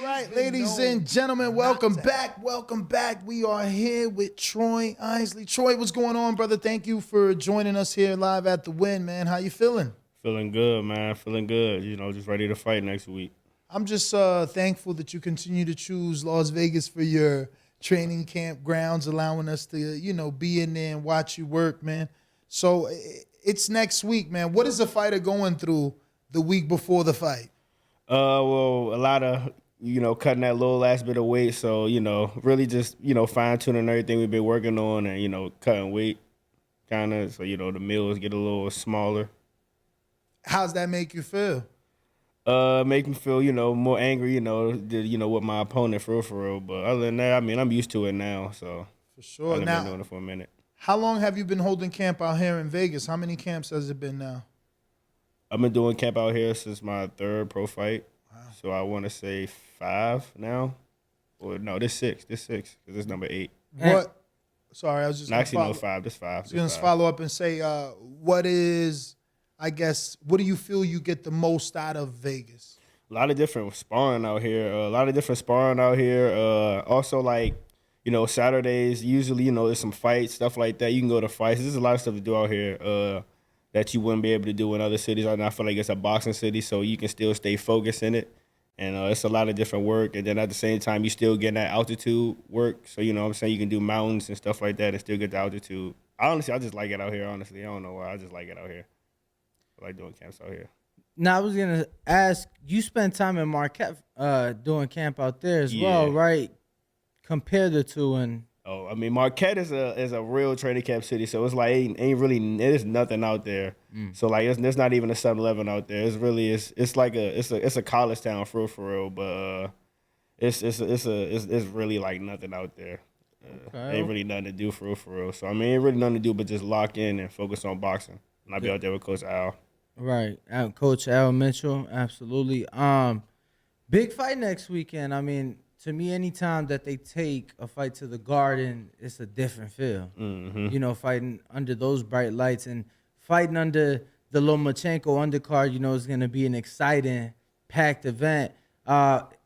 right, ladies and gentlemen, welcome back. Welcome back. We are here with Troy Isley. Troy, what's going on, brother? Thank you for joining us here live at the Win, man. How you feeling? Feeling good, man. Feeling good. You know, just ready to fight next week. I'm just thankful that you continue to choose Las Vegas for your training camp grounds, allowing us to, you know, be in there and watch you work, man. So it's next week, man. What is a fighter going through the week before the fight? Well, a lot of, you know, cutting that little last bit of weight. So, you know, really just, you know, fine-tuning everything we've been working on and, you know, cutting weight kind of. So, you know, the meals get a little smaller. How's that make you feel? Make me feel, you know, more angry, you know, with my opponent for real. But other than that, I mean, I'm used to it now. So, for sure. I've Now, been doing it for a minute. How long have you been holding camp out here in Vegas? How many camps has it been now? I've been doing camp out here since my third pro fight. Wow. So I want to say 5 now. Or no, this 6. This 6 because it's number 8. What? Sorry, I was just actually no 5. This 5. I was going to follow up and say, what is, I guess, what do you feel you get the most out of Vegas? A lot of different sparring out here. Also, like, you know, Saturdays, usually, you know, there's some fights, stuff like that. You can go to fights. There's a lot of stuff to do out here that you wouldn't be able to do in other cities. I feel like it's a boxing city, so you can still stay focused in it. And it's a lot of different work. And then at the same time, you still get that altitude work. So, you know what I'm saying? You can do mountains and stuff like that and still get the altitude. I just like it out here, honestly. I don't know why. I just like it out here. I like doing camps out here. Now, I was going to ask, you spent time in Marquette doing camp out there as well, right? Compare the two and... Oh, I mean, Marquette is a real training camp city, so it's like there's nothing out there. So like there's not even a 7-Eleven out there. It's really it's like a college town for real, but it's really like nothing out there. Ain't really nothing to do for real. So I mean, ain't really nothing to do but just lock in and focus on boxing. And I'll be out there with Coach Al. Right, Coach Al Mitchell, absolutely. Big fight next weekend. I mean, to me, anytime that they take a fight to the Garden, it's a different feel. Mm-hmm. You know, fighting under those bright lights and fighting under the Lomachenko undercard, you know, is going to be an exciting, packed event.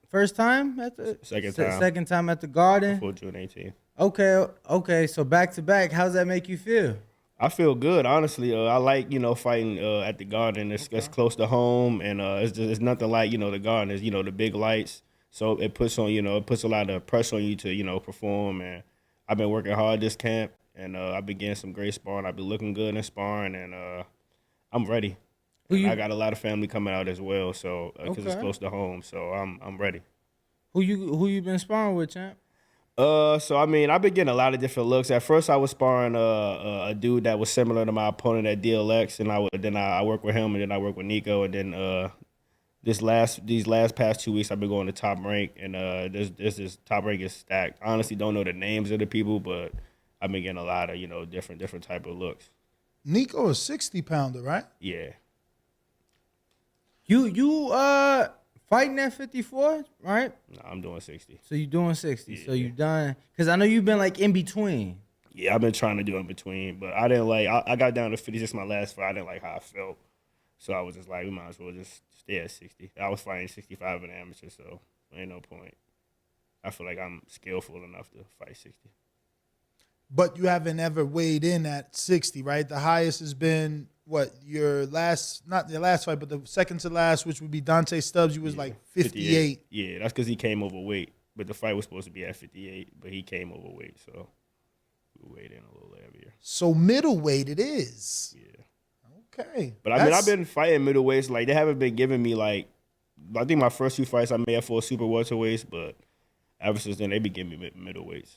First time at the second time at the Garden. Before June 18th. Okay. So back to back, how's that make you feel? I feel good, honestly. I like, you know, fighting at the Garden. It's close to home, and it's nothing like, you know, the Garden is, you know, the big lights. So it puts a lot of pressure on you to, you know, perform. And I've been working hard this camp, and I've been getting some great sparring. I've been looking good in sparring, and I'm ready. I got a lot of family coming out as well, so because it's close to home, so I'm ready. Who you been sparring with, champ? So I mean, I've been getting a lot of different looks. At first, I was sparring a dude that was similar to my opponent at DLX, and then I work with him, and then I work with Nico, and then these last past 2 weeks, I've been going to Top Rank, and this Top Rank is stacked. I honestly don't know the names of the people, but I've been getting a lot of, you know, different type of looks. Nico is 60-pounder, right? Yeah. You fighting at 54, right? No, I'm doing 60. So you doing 60. Yeah. So you done, because I know you've been like in between. Yeah, I've been trying to do in between, but I didn't like. I got down to 50. Just my last fight. I didn't like how I felt, so I was just like, we might as well just stay at 60. I was fighting 65 in amateur, so ain't no point. I feel like I'm skillful enough to fight 60. But you haven't ever weighed in at 60, right? The highest has been what, your last, not your last fight, but the second to last, which would be Dante Stubbs. You was like 58. Yeah, that's because he came overweight. But the fight was supposed to be at 58, but he came overweight, so we weighed in a little heavier. So middleweight it is. Yeah. Okay. But I mean, I've been fighting middleweights. Like, they haven't been giving me, like, I think my first 2 fights I made for super welterweights, but ever since then, they been giving me middleweights.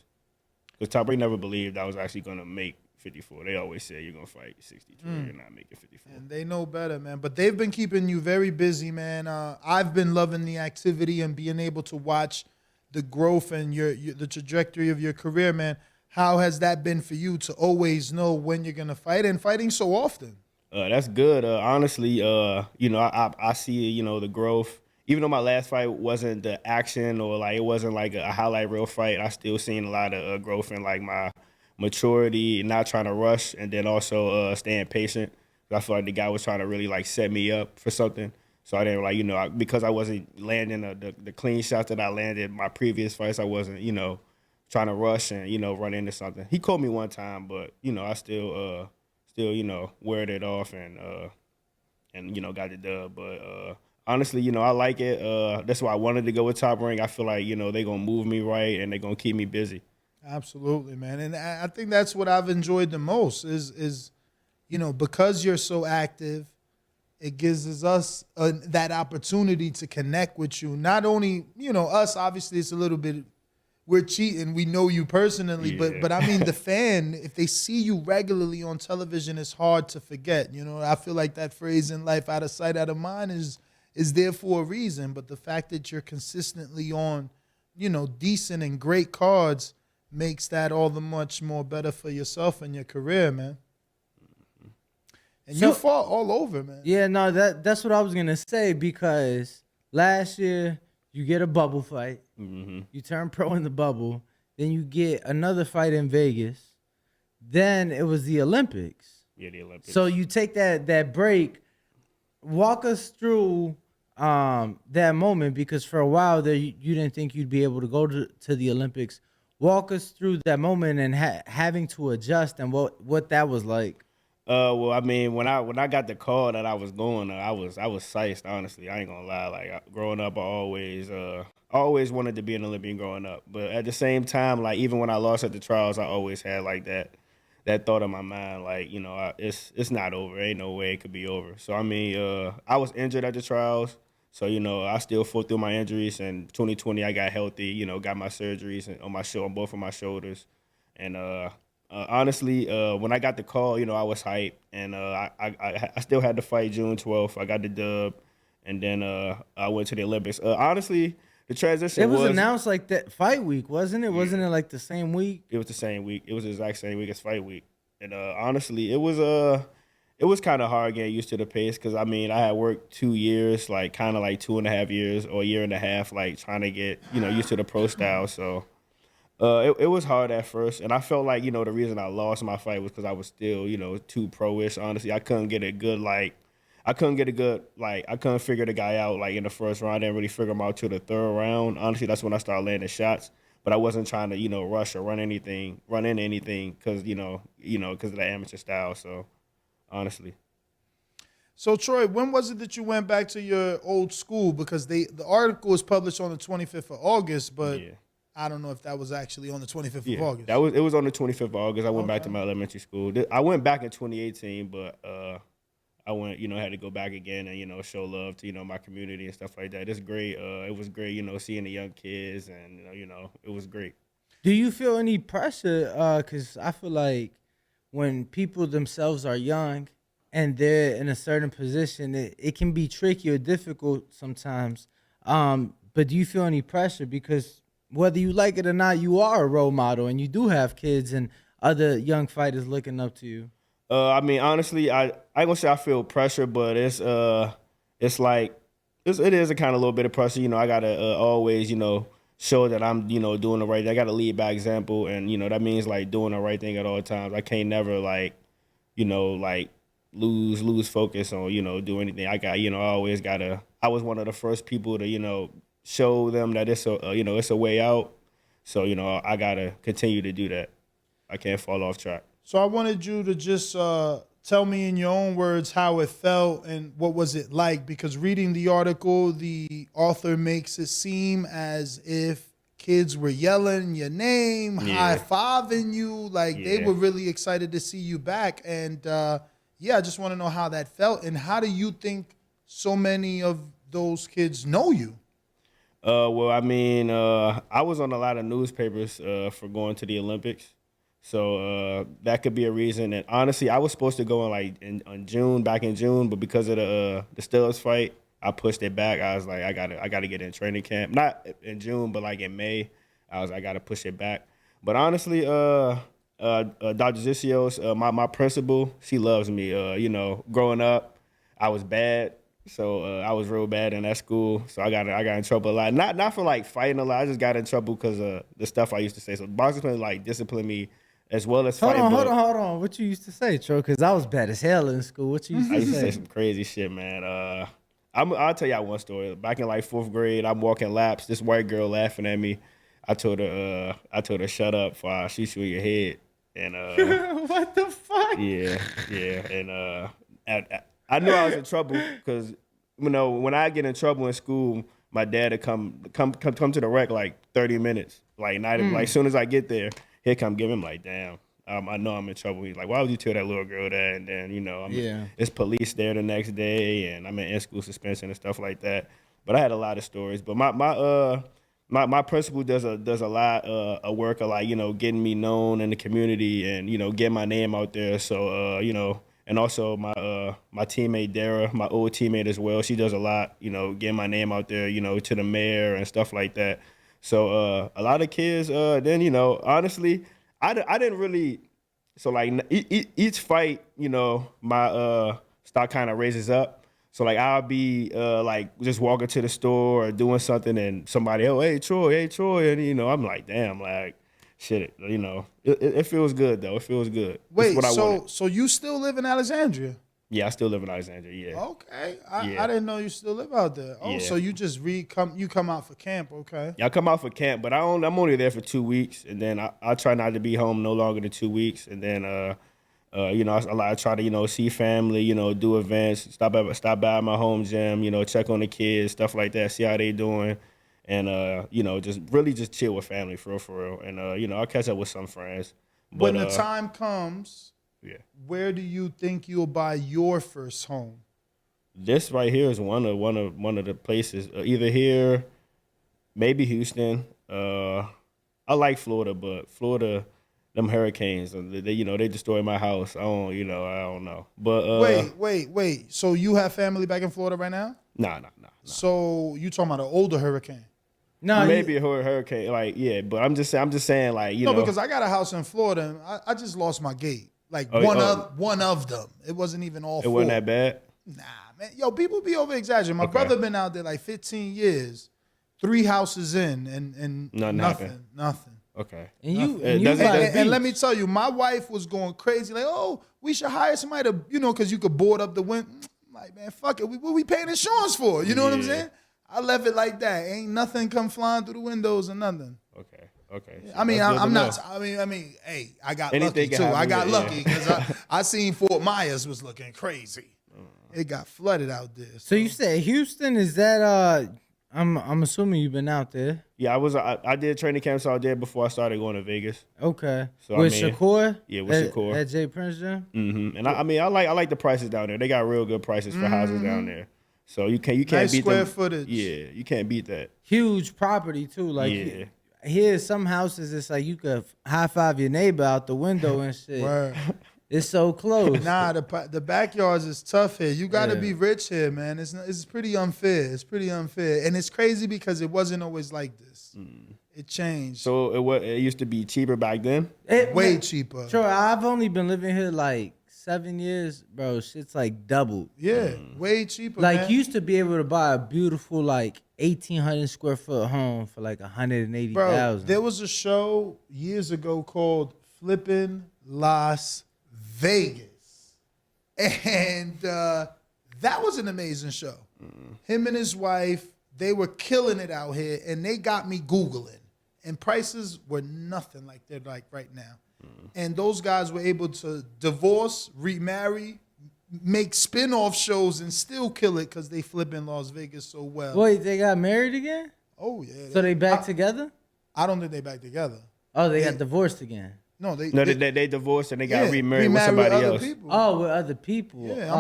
Because Top Rank never believed I was actually going to make 54. They always say you're going to fight 62. You're not making 54. And they know better, man. But they've been keeping you very busy, man. I've been loving the activity and being able to watch the growth and the trajectory of your career, man. How has that been for you to always know when you're going to fight and fighting so often? That's good. Honestly, you know, I see, you know, the growth. Even though my last fight wasn't the action or like it wasn't like a highlight reel fight, I still seen a lot of growth in like my maturity, not trying to rush, and then also staying patient. I feel like the guy was trying to really like set me up for something. So I didn't because I wasn't landing the clean shots that I landed my previous fights. I wasn't trying to rush and run into something. He caught me one time, but I still weared it off and got the dub. But honestly, I like it. That's why I wanted to go with Top Rank. I feel like they're gonna move me right and they're gonna keep me busy. Absolutely, man. And I think that's what I've enjoyed the most is because you're so active, it gives us that opportunity to connect with you. Not only, us, obviously it's a little bit, we're cheating. We know you personally, but I mean the fan, if they see you regularly on television, it's hard to forget. I feel like that phrase in life, out of sight, out of mind, is there for a reason. But the fact that you're consistently on, decent and great cards makes that all the much more better for yourself and your career, man. And you fought all over, man. Yeah, no, that's what I was gonna say, because last year you get a bubble fight, you turn pro in the bubble, then you get another fight in Vegas, then it was the Olympics. Yeah, the Olympics. So you take that break. Walk us through that moment, because for a while there you didn't think you'd be able to go to the Olympics. Walk us through that moment and having to adjust and what that was like. Well, I mean, when I got the call that I was going, I was psyched. Honestly, I ain't gonna lie. Like growing up, I always wanted to be an Olympian growing up. But at the same time, like even when I lost at the trials, I always had like that thought in my mind, like it's not over. Ain't no way it could be over. So I mean, I was injured at the trials, so I still fought through my injuries. And 2020, I got healthy. Got my surgeries on both of my shoulders, and honestly, when I got the call, I was hyped, and I still had to fight June 12th. I got the dub, and then I went to the Olympics. Honestly, the transition was announced like that fight week, wasn't it? Yeah. Wasn't it like the same week? It was the same week. It was the exact same week as fight week. And honestly, it was kind of hard getting used to the pace, because I mean, I had worked 2 years, like kind of like 2.5 years or a year and a half, like trying to get used to the pro style. So. It was hard at first, and I felt like, the reason I lost my fight was because I was still, too pro-ish, honestly. I couldn't figure the guy out, like, in the first round. I didn't really figure him out till the third round. Honestly, that's when I started landing shots, but I wasn't trying to, rush or run into anything because, because of the amateur style, so, honestly. So, Troy, when was it that you went back to your old school? Because the article was published on the 25th of August, but... Yeah. I don't know if that was actually on the 25th of August. It was on the 25th of August. I went back to my elementary school. I went back in 2018, but I went, had to go back again and, show love to, my community and stuff like that. It's great. It was great, seeing the young kids, and, it was great. Do you feel any pressure? Because I feel like when people themselves are young and they're in a certain position, it can be tricky or difficult sometimes. But do you feel any pressure? Because whether you like it or not, you are a role model, and you do have kids and other young fighters looking up to you. I mean, honestly, I ain't gonna say I feel pressure, but it is a kind of little bit of pressure. I gotta always, show that I'm, doing the right thing. I gotta lead by example, and that means like doing the right thing at all times. I can't never lose focus on do anything. I got I always gotta. I was one of the first people to show them that it's a way out. So, I got to continue to do that. I can't fall off track. So I wanted you to just tell me in your own words how it felt and what was it like, because reading the article, the author makes it seem as if kids were yelling your name, high-fiving you, like they were really excited to see you back. And, I just want to know how that felt, and how do you think so many of those kids know you? Well, I mean, I was on a lot of newspapers for going to the Olympics, so that could be a reason. And honestly, I was supposed to go in June, but because of the Steelers fight, I pushed it back. I was like, I gotta get in training camp, not in June, but like in May. I gotta push it back. But honestly, Dr. Zisios, my principal, she loves me. Growing up, I was bad. So I was real bad in that school. So I got in trouble a lot. Not for like fighting a lot. I just got in trouble because of the stuff I used to say. So boxing plan like disciplined me as well as fighting. Hold on. What you used to say, Tro? Because I was bad as hell in school. What you used to say? I used to say some crazy shit, man. I'll tell y'all one story. Back in like 4th grade, I'm walking laps. This white girl laughing at me. I told her shut up before I shoot you in your head. And what the fuck? Yeah. And I knew I was in trouble because when I get in trouble in school, my dad would come to the rec like 30 minutes. Like not even, like as soon as I get there, he'll come give him like, damn. I know I'm in trouble. He's like, why would you tell that little girl that? And then, it's police there the next day, and I'm in school suspension and stuff like that. But I had a lot of stories. But my principal does a lot of work of like, getting me known in the community and, getting my name out there. So, and also my teammate Dara, my old teammate as well, she does a lot, getting my name out there, to the mayor and stuff like that. So a lot of kids, then, honestly, I didn't really, so like each fight, my stock kind of raises up. So like I'll be like just walking to the store or doing something and somebody, oh, hey Troy, and I'm like, damn, like shit, it feels good though. It feels good. Wait, so you still live in Alexandria? Yeah, I still live in Alexandria. Yeah. Okay, I didn't know you still live out there. Oh, yeah. So you just come out for camp? Okay. Yeah, I come out for camp, but I'm only there for 2 weeks, and then I try not to be home no longer than 2 weeks, and then I try to see family, do events, stop by my home gym, check on the kids, stuff like that, see how they doing, and just chill with family for real, and I'll catch up with some friends. But, when the time comes. Yeah. Where do you think you'll buy your first home? This right here is one of the places. Either here, maybe Houston. I like Florida, but Florida, them hurricanes, they destroy my house. I don't know. But wait. So you have family back in Florida right now? Nah. So you talking about an older hurricane? No, maybe a hurricane. Like but I'm just saying like No, because I got a house in Florida and I just lost my gate. Like one of them. It wasn't even all four. It wasn't that bad? Nah, man. Yo, people be over exaggerating. My brother been out there like 15 years, 3 houses in, and nothing. Okay. And let me tell you, my wife was going crazy. Like, oh, we should hire somebody to, because you could board up the window. Like, man, fuck it. What we paying insurance for? You know what I'm saying? I left it like that. Ain't nothing come flying through the windows or nothing. Okay. So I mean, I'm not. I mean, hey, I got lucky too. I got lucky because I seen Fort Myers was looking crazy. It got flooded out there. So you said Houston? Is that? I'm assuming you've been out there. Yeah, I did training camps out there before I started going to Vegas. Okay. So with Shakur? Yeah, with Shakur at Jay Prince Gym. Mm-hmm. And I like the prices down there. They got real good prices for houses down there. So you can't nice beat square them. footage. Yeah, you can't beat that. Huge property too. Like here, some houses it's like you could high five your neighbor out the window and shit. Word. It's so close. Nah, the backyards is tough here. You got to be rich here, man. It's pretty unfair. It's pretty unfair, and it's crazy because it wasn't always like this. It changed. So it used to be cheaper back then. Way cheaper. Sure, I've only been living here like 7 years, bro. Shit's like doubled. Yeah, way cheaper. Like man. you used to be able to buy a beautiful like 1,800 square foot home for like 180,000. Bro, there was a show years ago called Flippin' Las Vegas, and that was an amazing show. Him and his wife, they were killing it out here, and they got me Googling, and prices were nothing like they're like right now. And those guys were able to divorce, remarry, make spin-off shows, and still kill it because they flip in Las Vegas so well. Wait, they got married again? Oh, yeah. So they back together? I don't think they back together. Oh, they got divorced again? No, they divorced and they got remarried with somebody else. People. Oh, with other people. Yeah,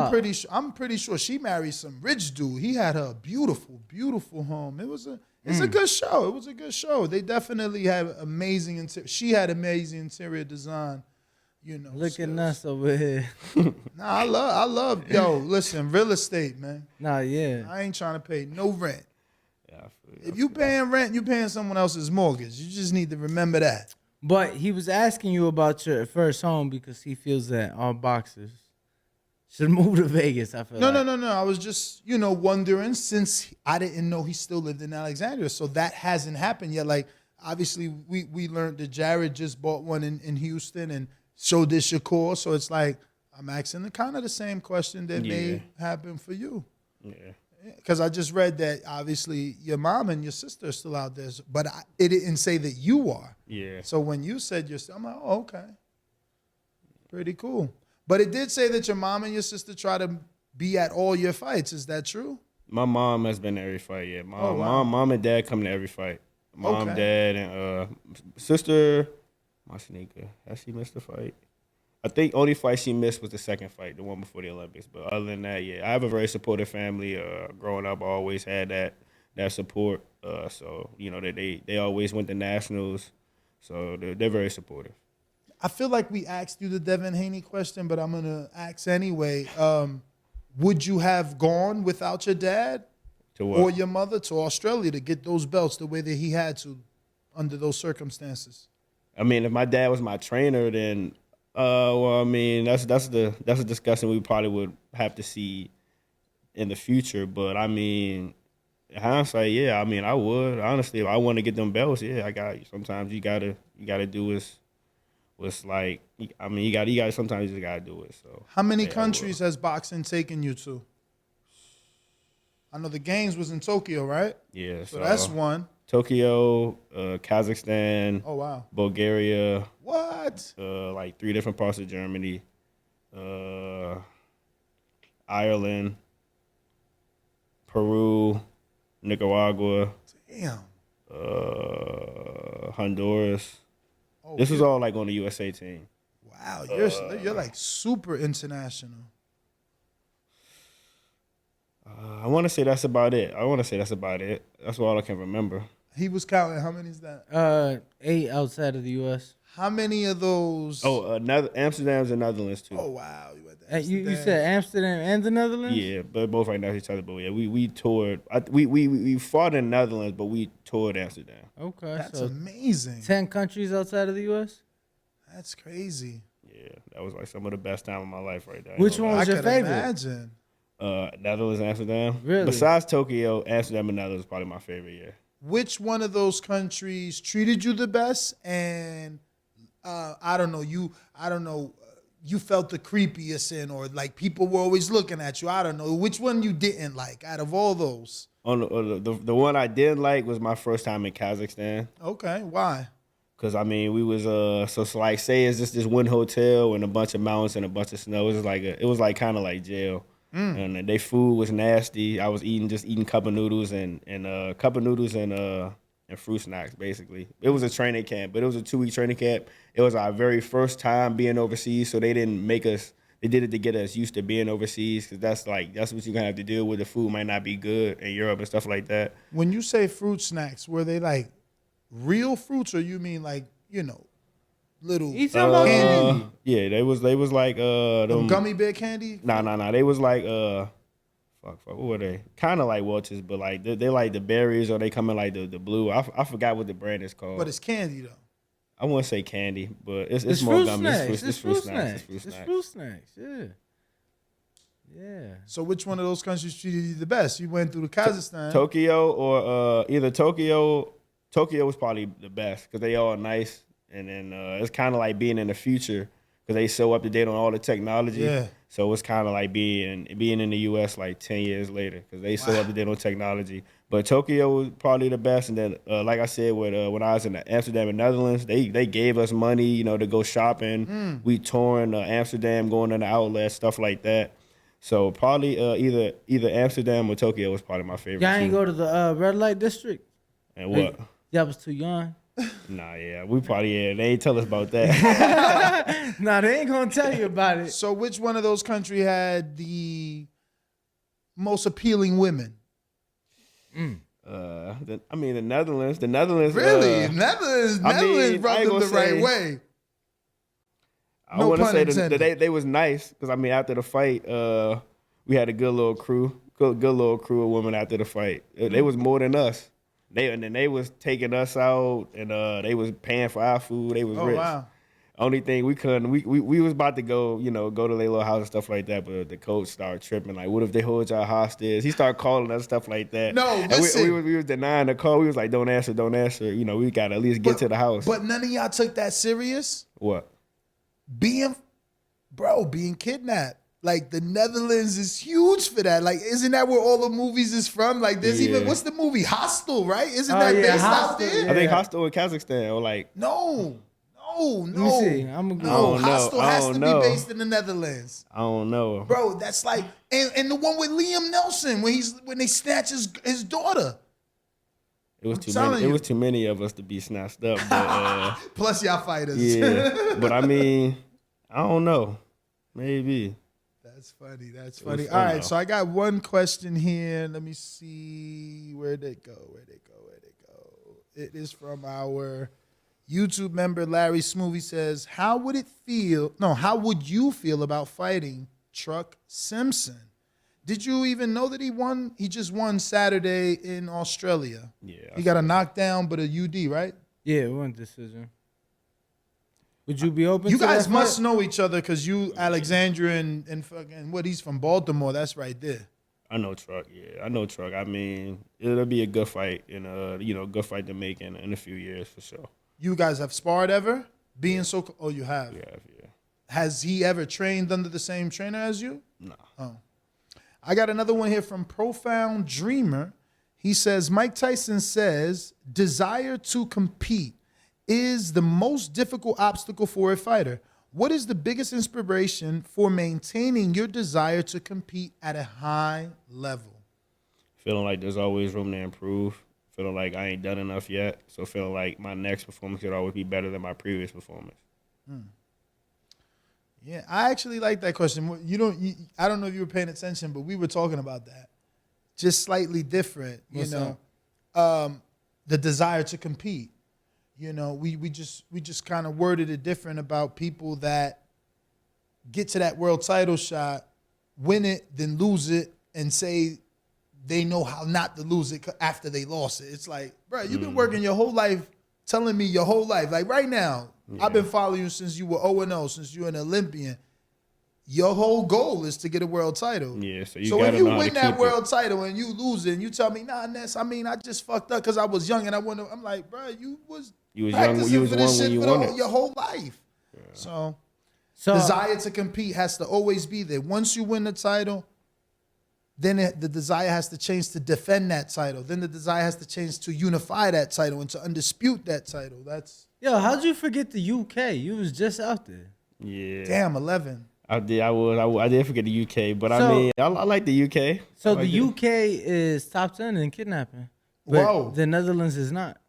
I'm pretty sure she married some rich dude. He had her beautiful, beautiful home. It's a good show. It was a good show. They definitely had amazing she had amazing interior design. Look at us over here. Nah, I love. Yo, listen, real estate, man. Nah, yeah. I ain't trying to pay no rent. Yeah, if you paying rent, you paying someone else's mortgage. You just need to remember that. But he was asking you about your first home because he feels that all boxers should move to Vegas. I feel No. I was just, wondering since I didn't know he still lived in Alexandria. So that hasn't happened yet. Like, obviously, we learned that Jared just bought one in Houston and so did Shakur. So it's like, I'm asking the kind of the same question that may happen for you. Yeah. Because I just read that obviously your mom and your sister are still out there, but it didn't say that you are. Yeah. So when you said I'm like, oh, okay. Pretty cool. But it did say that your mom and your sister try to be at all your fights. Is that true? My mom has been to every fight. Yeah, mom and dad come to every fight. Mom, dad, and sister. My sneaker. Has she missed a fight? I think only fight she missed was the second fight, the one before the Olympics. But other than that, yeah, I have a very supportive family. Growing up, I always had that support. So they always went to nationals. So they're very supportive. I feel like we asked you the Devin Haney question, but I'm gonna ask anyway. Would you have gone without your dad or your mother to Australia to get those belts the way that he had to under those circumstances? I mean, if my dad was my trainer, then well, I mean, that's a discussion we probably would have to see in the future. But I mean, in hindsight, yeah, I mean, I would honestly if I want to get them belts. Yeah, I got. Sometimes you gotta do what's like. I mean, you got. Sometimes you just gotta do it. So, how many countries has boxing taken you to? I know the games was in Tokyo, right? Yeah, so that's one. Tokyo, Kazakhstan. Oh wow. Bulgaria. What? Like 3 different parts of Germany. Ireland. Peru. Nicaragua. Damn. Honduras. Oh, this was all like on the USA team. Wow, you're like super international. I want to say that's about it. That's all I can remember. He was counting. How many is that? 8 outside of the U.S. How many of those? Oh, Amsterdam's and Netherlands too. Oh wow, you said Amsterdam and the Netherlands? Yeah, but both right next to each other. But yeah, we toured. We fought in the Netherlands, but we toured Amsterdam. Okay, that's amazing. 10 countries outside of the U.S. That's crazy. Yeah, that was like some of the best time of my life right there. Which one was your favorite? Imagine. Netherlands, Amsterdam. Really? Besides Tokyo, Amsterdam and Netherlands is probably my favorite. Yeah. Which one of those countries treated you the best? And I don't know, you felt the creepiest in, or like people were always looking at you. I don't know. Which one you didn't like out of all those? The one I didn't like was my first time in Kazakhstan. Okay, why? Cause I mean we was so it's like say it's just this one hotel and a bunch of mountains and a bunch of snow. It was like kind of like jail. And their food was nasty. I was eating cup of noodles and fruit snacks basically. It was a training camp, but it was a 2-week training camp. It was our very first time being overseas, so they didn't make us. They did it to get us used to being overseas, because that's what you're gonna have to deal with. The food might not be good in Europe and stuff like that. When you say fruit snacks, were they like real fruits, or you mean like little candy? Yeah, they was like them gummy bear candy? Nah. They was like fuck, what were they? Kind of like Welch's, but like they like the berries, or they come in like the blue. I forgot what the brand is called. But it's candy though. I wouldn't say candy, but it's more gummy. It's fruit snacks. It's fruit snacks. Yeah. So which one of those countries treated you the best? You went through the Kazakhstan. Tokyo or either Tokyo. Tokyo was probably the best because they all nice, and then it's kind of like being in the future because they so up to date on all the technology. Yeah. So it's kind of like being in the U.S. like 10 years later because they so up to date on technology. But Tokyo was probably the best, and then like I said, when I was in Amsterdam and Netherlands, they gave us money, to go shopping. We touring Amsterdam, going to the outlets, stuff like that. So probably either Amsterdam or Tokyo was probably my favorite. Y'all ain't go to the red light district? And what? Y'all was too young. Nah, yeah, we probably they ain't tell us about that. Nah, they ain't gonna tell you about it. So which one of those countries had the most appealing women? The Netherlands. The Netherlands. Really? Netherlands rubbed them the right way. I want to say that they was nice because after the fight, we had a good little crew of women after the fight. They was more than us. They was taking us out, and they was paying for our food. They was rich. Wow. Only thing we couldn't, we was about to go to their little house and stuff like that, but the coach started tripping. Like, what if they hold y'all hostage? He started calling us stuff like that. No, listen. And we was denying the call. We was like, don't answer. We got to at least get to the house. But none of y'all took that serious? What? Being kidnapped. Like the Netherlands is huge for that. Like, isn't that where all the movies is from? Like, there's even what's the movie Hostel, right? Isn't that based out there? Yeah. I think Hostel in Kazakhstan or like no. Let me see. Hostel has to be based in the Netherlands. I don't know, bro. That's like and the one with Liam Neeson when they snatch his daughter. It was too many. It was too many of us to be snatched up. But, plus y'all fighters. Yeah, but I mean, I don't know. Maybe. That's funny. All right, so I got one question here. Let me see. Where'd it go? It is from our YouTube member, Larry Smoothie says, how would you feel about fighting Truck Simpson? Did you even know that he won? He just won Saturday in Australia. Yeah. He got a knockdown, but a UD, right? Yeah, it won decision. Would you be open you to guys that must fight? know each other because you, Alexandria, and fucking he's from Baltimore. That's right there. I know Truck. Yeah, I know Truck. I mean, it'll be a good fight and good fight to make in a few years for sure. You guys have sparred ever? Oh, you have? Yeah. Has he ever trained under the same trainer as you? No. Oh. I got another one here from Profound Dreamer. He says, Mike Tyson says, desire to compete is the most difficult obstacle for a fighter. What is the biggest inspiration for maintaining your desire to compete at a high level? Feeling like there's always room to improve. Feeling like I ain't done enough yet. So feeling like my next performance could always be better than my previous performance. Yeah, I actually like that question. I don't know if you were paying attention, but we were talking about that. Just slightly different, the desire to compete. We just kind of worded it different about people that get to that world title shot, win it, then lose it, and say they know how not to lose it after they lost it. It's like, bro, you've been working your whole life, telling me your whole life. Like right now, I've been following you since you were 0-0, since you're an Olympian. Your whole goal is to get a world title. Yeah, so if you win that world title and you lose it, and you tell me, nah, Ness, I mean, I just fucked up because I was young and I wanted. I'm like, bro, you was young. You was one when you won it. Your whole life. Yeah. So desire to compete has to always be there. Once you win the title, then the desire has to change to defend that title. Then the desire has to change to unify that title and to undispute that title. How'd you forget the UK? You was just out there. Yeah. Damn, 11. I did forget the UK, but I like the UK. So the UK is top 10 in kidnapping. But Whoa. The Netherlands is not.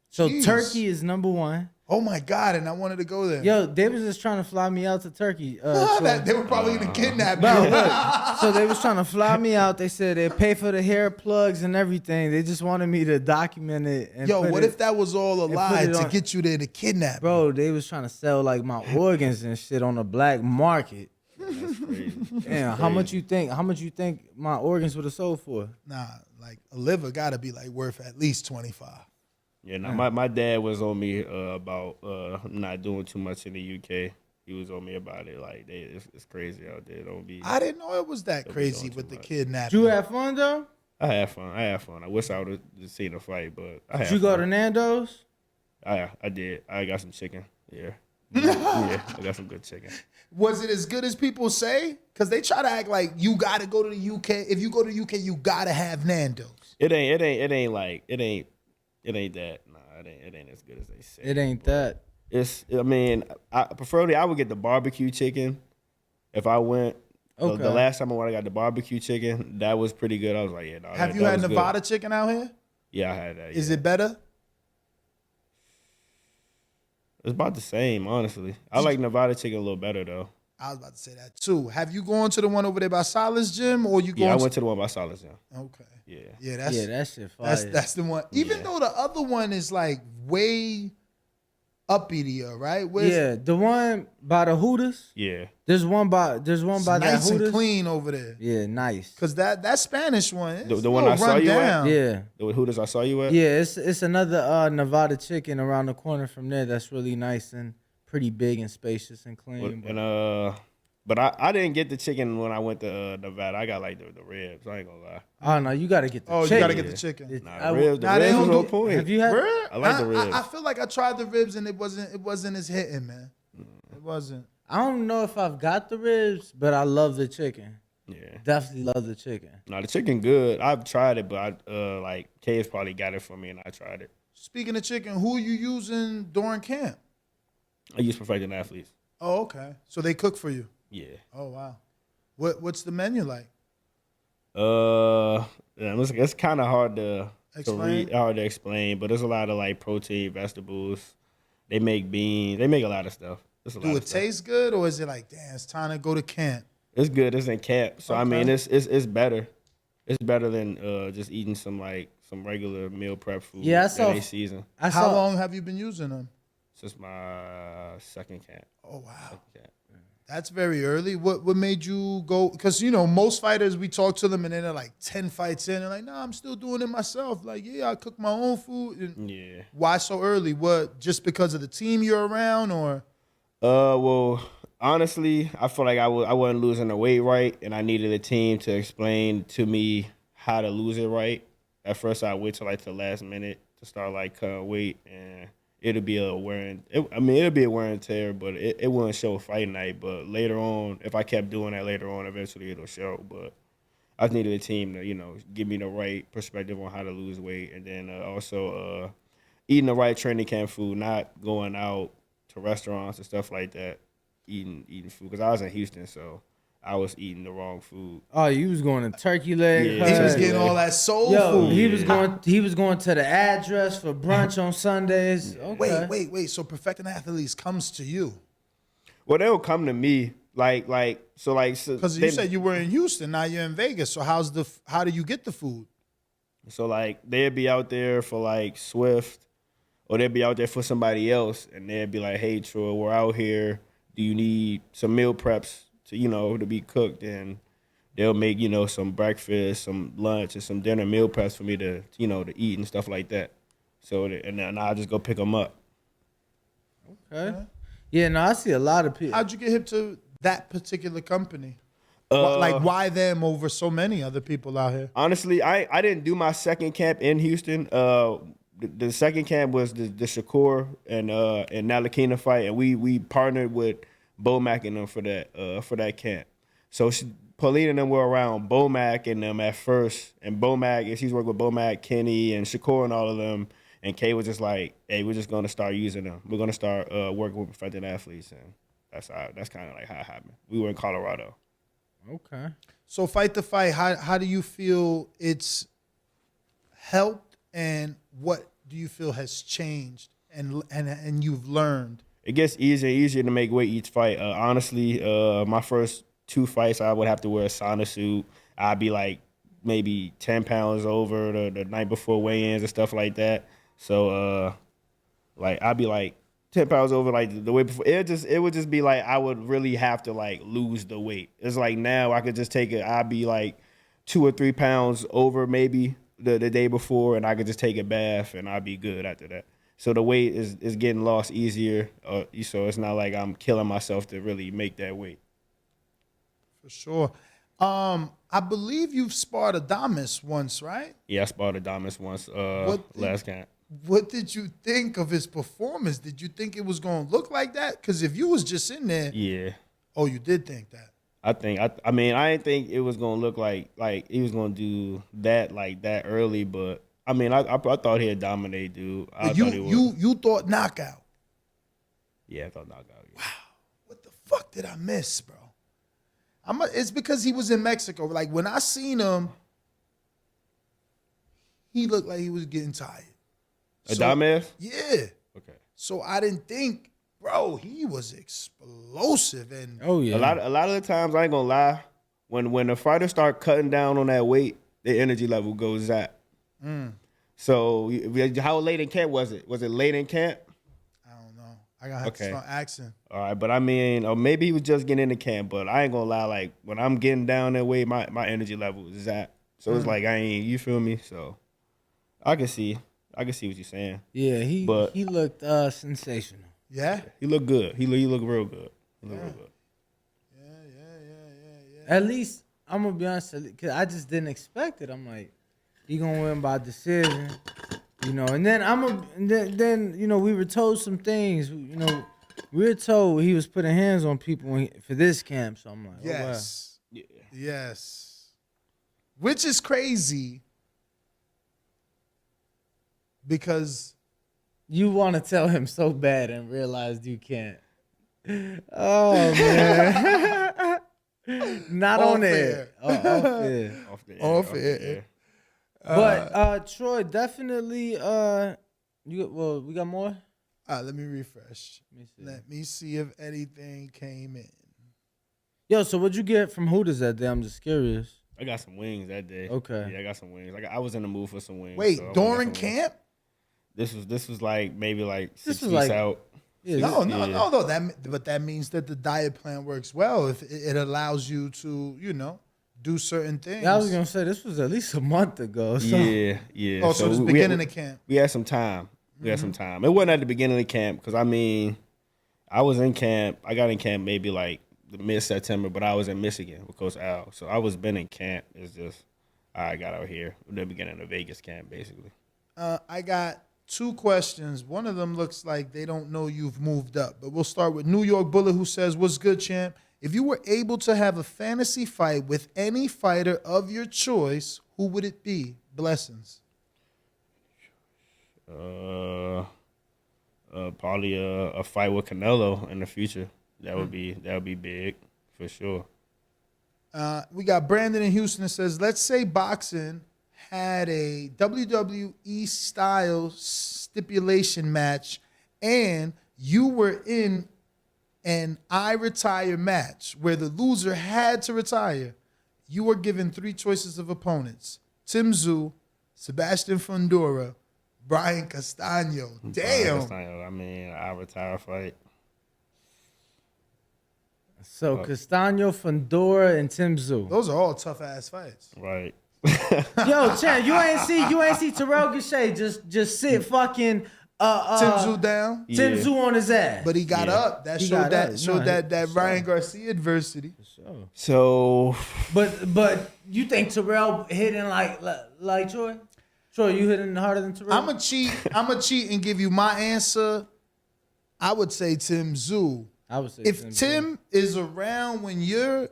So Jeez. Turkey is number 1. Oh my God, and I wanted to go there. Yo, they was just trying to fly me out to Turkey. They were probably gonna kidnap me. Bro, look, so they was trying to fly me out. They said they'd pay for the hair plugs and everything. They just wanted me to document it. And what if that was all a lie to get you there to kidnap? Bro, they was trying to sell like my organs and shit on the black market. That's crazy. Damn, how much you think my organs would have sold for? Nah, like a liver gotta be like worth at least 25. Yeah, no, my dad was on me about not doing too much in the UK. He was on me about it. Like, it's crazy out there. I didn't know it was that crazy with the kidnapping. Did you have fun though? I had fun. I wish I would have seen the fight, but I had Did you go to Nando's? I did. I got some chicken. Yeah. Yeah, I got some good chicken. Was it as good as people say? Because they try to act like you got to go to the UK. If you go to the UK, you got to have Nando's. It ain't that. Nah, it ain't as good as they say. It ain't that. Preferably I would get the barbecue chicken if I went. Okay. The last time I went, I got the barbecue chicken. That was pretty good. I was like, yeah, no. Have you had Nevada chicken out here? Yeah, I had that. Is it better? It's about the same, honestly. I like Nevada chicken a little better, though. I was about to say that, too. Have you gone to the one over there by Silas Gym, or you going? Yeah, I went to the one by Silas Gym. Okay. Yeah, that shit fire. That's the one. Even though the other one is like way uppitier, right? The one by the Hooters. Yeah. There's one by that Hooters. Nice and clean over there. Yeah, nice. Cause that Spanish one, the one I saw you at. Yeah. The Hooters I saw you at. Yeah, it's another Nevada chicken around the corner from there that's really nice and pretty big and spacious and clean. But I didn't get the chicken when I went to Nevada. I got like the ribs. I ain't gonna lie. Oh no, you gotta get the chicken. You gotta get the chicken. The ribs was on point. Have you had? I like the ribs. I feel like I tried the ribs and it wasn't as hitting, man. It wasn't. I don't know if I've got the ribs, but I love the chicken. Yeah. Definitely love the chicken. No, the chicken good. I've tried it, but like Kay's probably got it for me, and I tried it. Speaking of chicken, who are you using during camp? I use Perfecting Athletes. Oh, okay. So they cook for you. Yeah. Oh, wow. What's the menu like? Yeah, it's kind of hard to Explain? hard to explain, but there's a lot of like protein, vegetables. They make beans. They make a lot of stuff. There's a lot Do of it stuff. taste good, or is it like, damn, it's time to go to camp? It's good. It's in camp, so I mean, Okay. it's better. It's better than just eating some regular meal prep food. Yeah, I that saw- ain't seasoned. How long have you been using them? Since my second camp. Oh, wow. Second camp. That's very early. What made you go? Because, most fighters, we talk to them and then they're like 10 fights in. They're like, nah, I'm still doing it myself. Like, yeah, I cook my own food. And Yeah. why so early? What, just because of the team you're around, or? Well, honestly, I feel like I wasn't losing the weight right, and I needed a team to explain to me how to lose it right. At first, I wait till like the last minute to start like cutting weight, and it'll be a it'll be a wear and tear, but it wouldn't show fight night. But later on, if I kept doing that later on, eventually it'll show. But I just needed a team to give me the right perspective on how to lose weight, and then also eating the right training camp food, not going out to restaurants and stuff like that, eating food. Because I was in Houston, so I was eating the wrong food. Oh, you was going to turkey leg. Yeah, He hut. was getting all that soul Yo, food. he was going to the address for brunch on Sundays. Okay. Wait. So Perfecting Athletes comes to you. Well, they'll come to me so Because you said you were in Houston, now you're in Vegas. So how do you get the food? So like they'd be out there for like Swift, or they'd be out there for somebody else, and they'd be like, "Hey, Troy, we're out here. Do you need some meal preps to be cooked?" And they'll make some breakfast, some lunch, and some dinner meal preps for me to to eat and stuff like that. So and then I'll just go pick them up. Okay. Yeah, no, I see a lot of people. How'd you get hip to that particular company? Uh, Why them over so many other people out here? Honestly, I didn't do my second camp in Houston. The second camp was the Shakur and Nalakina fight, and we partnered with Bomac and them for that camp. So Pauline and them were around Bomac and them at first, and she's working with Bomac, Kenny, and Shakur and all of them. And Kay was just like, "Hey, we're just gonna start using them. We're gonna start working with Perfecting Athletes," and that's kind of like how it happened. We were in Colorado. Okay. So Fight the Fight, how do you feel it's helped, and what do you feel has changed and you've learned? It gets easier and easier to make weight each fight. Honestly, my first 2 fights, I would have to wear a sauna suit. I'd be like maybe 10 pounds over the night before weigh-ins and stuff like that. So, I'd be like 10 pounds over like the way before. It would just be like I would really have to like lose the weight. It's like now I could just take it. I'd be like 2 or 3 pounds over maybe the day before, and I could just take a bath and I'd be good after that. So the weight is getting lost easier. So it's not like I'm killing myself to really make that weight. For sure. I believe you've sparred Adames once, right? Yeah, I sparred Adames once last camp. What did you think of his performance? Did you think it was going to look like that? Because if you was just in there, Yeah. Oh, you did think that. I didn't think it was gonna look like he was gonna do that like that early, but I mean I thought he'd dominate, dude. I But thought he would. you thought knockout. Yeah, I thought knockout. Yeah. What the fuck did I miss, bro? It's because he was in Mexico. Like when I seen him, he looked like he was getting tired. Adames? Yeah. Okay. So I didn't think, bro, he was explosive and Oh yeah. A lot of the times, I ain't gonna lie, when the fighters start cutting down on that weight, the energy level goes up. So how late in camp was it? Was it late in camp? I don't know. I gotta have to start asking. All right, but I mean, or maybe he was just getting into camp, but I ain't gonna lie, like when I'm getting down that way, my energy level is at. So it's like you feel me? So I can see what you're saying. Yeah, he looked sensational. Yeah? He looked good. He looked real good. He looked real good. Yeah. At least I'm gonna be honest, cause I just didn't expect it. I'm like, he gonna win by decision, And then then we were told some things, We were told he was putting hands on people for this camp, so I'm like, Yes. Yeah. Yes. Which is crazy because you want to tell him so bad and realized you can't. Oh man. Not Off on air. it. Off air. But Troy, definitely we got more? let me refresh. Let me see if anything came in. Yo, so what'd you get from Hooters that day? I'm just curious. I got some wings that day. Okay. Yeah, I got some wings. I was in the mood for some wings. Wait, so during camp? This was like maybe like 6 was weeks like- out. Yeah, No. But that means that the diet plan works well if it allows you to, do certain things. I was gonna say this was at least a month ago. So. Yeah. Oh, so it's beginning of camp. We had some time. It wasn't at the beginning of camp because I was in camp. I got in camp maybe like the mid-September, but I was in Michigan with Coach Al. So I was been in camp. It's just I got out here at the beginning of Vegas camp, basically. I got 2 questions. One of them looks like they don't know you've moved up, but we'll start with New York Bullet, who says, "What's good, champ? If you were able to have a fantasy fight with any fighter of your choice, who would it be? Blessings." Probably a fight with Canelo in the future. That would be big for sure. We got Brandon in Houston that says, "Let's say boxing had a WWE style stipulation match and you were in an I retire match where the loser had to retire. You were given 3 choices of opponents: Tim Tszyu, Sebastian Fundora, Brian Castano." Damn. I retire fight. So Castano, Fundora, and Tim Tszyu. Those are all tough ass fights. Right. Yo, Chan, you ain't see Terrell Gachet just sit fucking Tim Tszyu down, Tim Tszyu on his ass. but he got up. That He showed got that up. showed No, that Ryan Garcia adversity. So But you think Terrell hitting like Troy? Troy, you hitting harder than Terrell? I'm gonna cheat and give you my answer. I would say Tim Tszyu. I would say If Tim is around when you're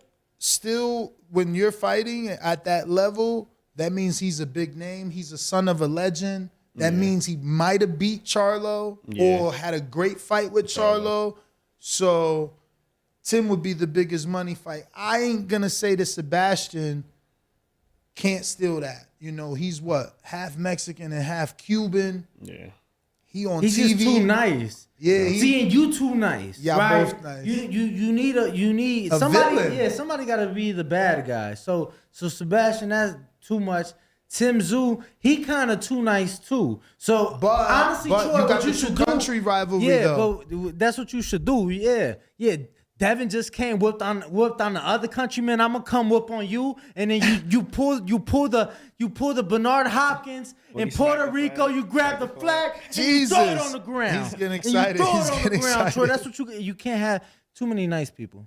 fighting at that level, that means he's a big name. He's a son of a legend. That means he might have beat Charlo or had a great fight with Charlo. So Tim would be the biggest money fight. I ain't gonna say that Sebastian can't steal that. He's what? Half Mexican and half Cuban. yeah. He on He's TV. just too nice. Yeah, seeing you too nice. Yeah, right? both nice. You need A somebody. villain. Yeah, somebody got to be the bad guy. So Sebastian, that's too much. Tim Tszyu, he kind of too nice too. So But honestly, Troy, you got what the you should country rivalry yeah, though. but that's what you should do. Yeah. Devin just came whooped on the other countryman. I'm gonna come whoop on you, and then you pull the Bernard Hopkins in he Puerto smacked the Rico. flag, You grab the flag, and you throw it Jesus. on the ground. He's getting And excited. You throw He's it on getting the ground, Troy. excited. That's what you can't have too many nice people.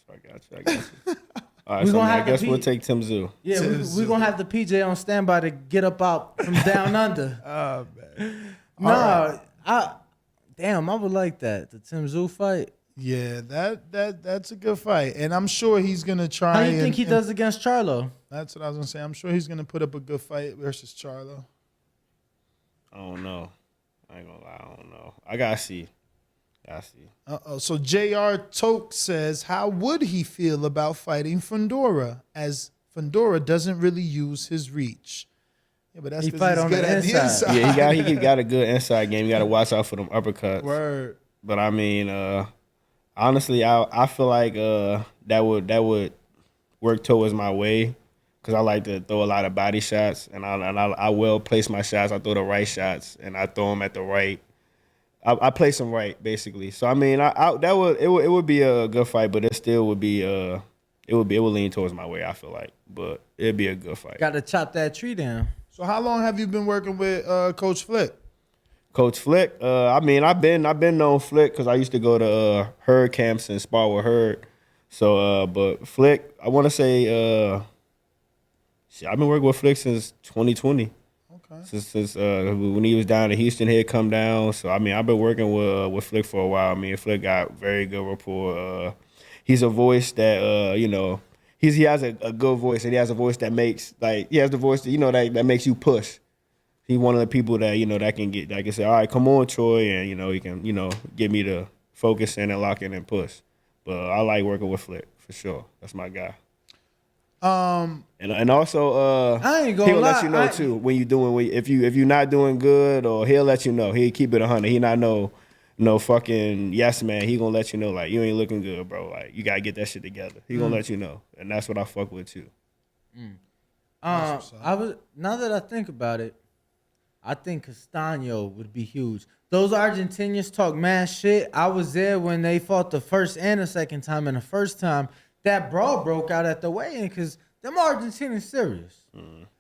I got you. All right, We so gonna I have to guess we'll be- take Tim Tszyu. Yeah, we're gonna have the PJ on standby to get up out from down under. Oh man. No, I would like that. The Tim Tszyu fight. Yeah, that's a good fight, and I'm sure he's gonna try. How do you think he does against Charlo? That's what I was gonna say. I'm sure he's gonna put up a good fight versus Charlo. I don't know. I ain't gonna lie. I don't know. I gotta see. So J.R. Toke says, how would he feel about fighting Fundora, as Fundora doesn't really use his reach? Yeah, but that's He because fight he's on good the at the inside. inside. Yeah, he got a good inside game. You got to watch out for them uppercuts. Word. But honestly, I feel like that would work towards my way because I like to throw a lot of body shots, and I will place my shots. I throw the right shots, and I throw them at the right. I place them right, basically. So it would be a good fight, but it still would be it would lean towards my way. I feel like, but it'd be a good fight. Got to chop that tree down. So how long have you been working with Coach Flick? Coach Flick, I've been known Flick because I used to go to Herd camps and spar with Herd. So, but Flick, I want to say, I've been working with Flick since 2020. Since when he was down in Houston, he'd come down. So I mean, I've been working with Flick for a while. I mean, Flick got very good rapport. He's a voice that you know, he has a good voice, and he has a voice that makes he has the voice that that makes you push. He's one of the people that that can get say, all right, come on, Troy, and he can get me to focus in and lock in and push. But I like working with Flick for sure. That's my guy. And also I ain't gonna he'll lie, let you know too when if you're not doing good, or he'll let you know. He'll keep it 100. He not no fucking yes man. He gonna let you know like you ain't looking good, bro. Like you gotta get that shit together. He gonna let you know, and that's what I fuck with too. Now that I think about it, I think Castaño would be huge. Those Argentinians talk mad shit. I was there when they fought the first and the second time, and the first time that brawl broke out at the weigh-in because them Argentinians serious.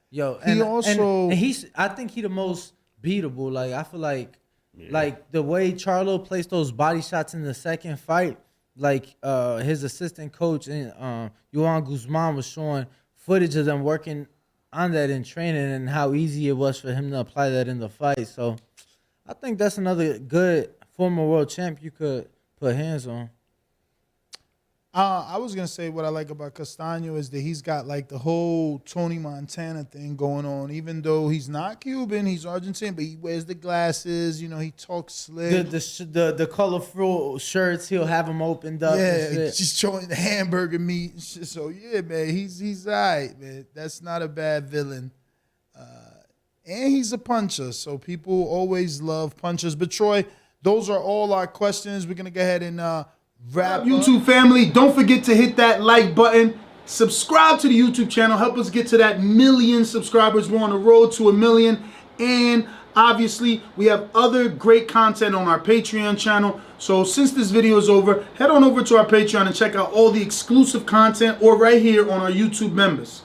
Yo, and he's I think he the most beatable. Like I feel like the way Charlo placed those body shots in the second fight, like his assistant coach and Juan Guzman was showing footage of them working on that in training and how easy it was for him to apply that in the fight. So I think that's another good former world champ you could put hands on. I was gonna say what I like about Castaño is that he's got like the whole Tony Montana thing going on. Even though he's not Cuban, he's Argentine, but he wears the glasses. He talks slick. The colorful shirts, he'll have them opened up. Yeah, just showing the hamburger meat and shit. So yeah, man, he's all right, man. That's not a bad villain. And he's a puncher, so people always love punchers. But Troy, those are all our questions. We're gonna go ahead and wrap up. YouTube family, don't forget to hit that like button. Subscribe to the YouTube channel. Help us get to that 1 million subscribers. We're on the road to 1 million. And obviously, we have other great content on our Patreon channel. So since this video is over, head on over to our Patreon and check out all the exclusive content or right here on our YouTube members.